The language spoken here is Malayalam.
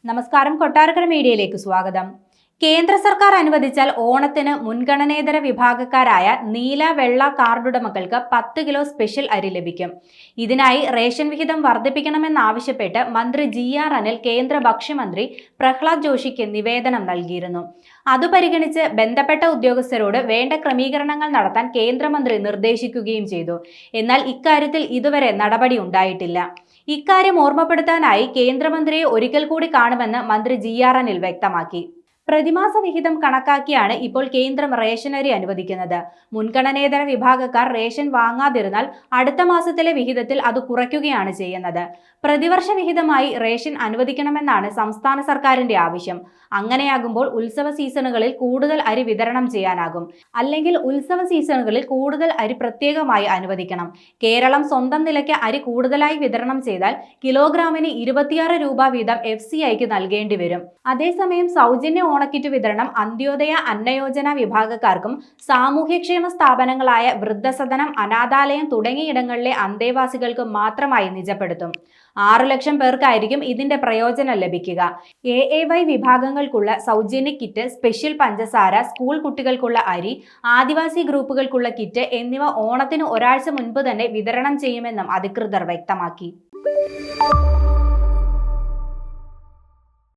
നമസ്കാരം, കൊട്ടാരക്കര മീഡിയയിലേക്ക് സ്വാഗതം. കേന്ദ്ര സർക്കാർ അനുവദിച്ചാൽ ഓണത്തിന് മുൻഗണനേതര വിഭാഗക്കാരായ നീല വെള്ള കാർഡുടമകൾക്ക് 10 കിലോ സ്പെഷ്യൽ അരി ലഭിക്കും. ഇതിനായി റേഷൻ വിഹിതം വർദ്ധിപ്പിക്കണമെന്നാവശ്യപ്പെട്ട് മന്ത്രി GR അനിൽ കേന്ദ്ര ഭക്ഷ്യമന്ത്രി പ്രഹ്ലാദ് ജോഷിക്ക് നിവേദനം നൽകിയിരുന്നു. അത് പരിഗണിച്ച് ബന്ധപ്പെട്ട ഉദ്യോഗസ്ഥരോട് വേണ്ട ക്രമീകരണങ്ങൾ നടത്താൻ കേന്ദ്രമന്ത്രി നിർദ്ദേശിക്കുകയും ചെയ്തു. എന്നാൽ ഇക്കാര്യത്തിൽ ഇതുവരെ നടപടി ഉണ്ടായിട്ടില്ല. ഇക്കാര്യം ഓർമ്മപ്പെടുത്താനായി കേന്ദ്രമന്ത്രിയെ ഒരിക്കൽ കൂടി കാണുമെന്ന് മന്ത്രി GR അനിൽ വ്യക്തമാക്കി. പ്രതിമാസ വിഹിതം കണക്കാക്കിയാണ് ഇപ്പോൾ കേന്ദ്രം റേഷനരി അനുവദിക്കുന്നത്. മുൻഗണനേതര വിഭാഗക്കാർ റേഷൻ വാങ്ങാതിരുന്നാൽ അടുത്ത മാസത്തിലെ വിഹിതത്തിൽ അത് കുറയ്ക്കുകയാണ് ചെയ്യുന്നത്. പ്രതിവർഷ വിഹിതമായി റേഷൻ അനുവദിക്കണമെന്നാണ് സംസ്ഥാന സർക്കാരിന്റെ ആവശ്യം. അങ്ങനെയാകുമ്പോൾ ഉത്സവ സീസണുകളിൽ കൂടുതൽ അരി വിതരണം ചെയ്യാനാകും. അല്ലെങ്കിൽ ഉത്സവ സീസണുകളിൽ കൂടുതൽ അരി പ്രത്യേകമായി അനുവദിക്കണം. കേരളം സ്വന്തം നിലയ്ക്ക് അരി കൂടുതലായി വിതരണം ചെയ്താൽ കിലോഗ്രാമിന് 26 രൂപ വീതം FCIക്ക് നൽകേണ്ടി വരും. അതേസമയം സൗജന്യ ഓണക്കിറ്റ് വിതരണം അന്ത്യോദയ അന്നയോജന വിഭാഗക്കാർക്കും സാമൂഹ്യക്ഷേമ സ്ഥാപനങ്ങളായ വൃദ്ധസദനം, അനാഥാലയം തുടങ്ങിയിടങ്ങളിലെ അന്തേവാസികൾക്കും മാത്രമായി നിജപ്പെടുത്തും. 6 ലക്ഷം പേർക്കായിരിക്കും ഇതിന്റെ പ്രയോജനം ലഭിക്കുക. AAY വിഭാഗങ്ങൾക്കുള്ള സൗജന്യ കിറ്റ്, സ്പെഷ്യൽ പഞ്ചസാര, സ്കൂൾ കുട്ടികൾക്കുള്ള അരി, ആദിവാസി ഗ്രൂപ്പുകൾക്കുള്ള കിറ്റ് എന്നിവ ഓണത്തിന് ഒരാഴ്ച മുൻപ് തന്നെ വിതരണം ചെയ്യുമെന്നും അധികൃതർ വ്യക്തമാക്കി.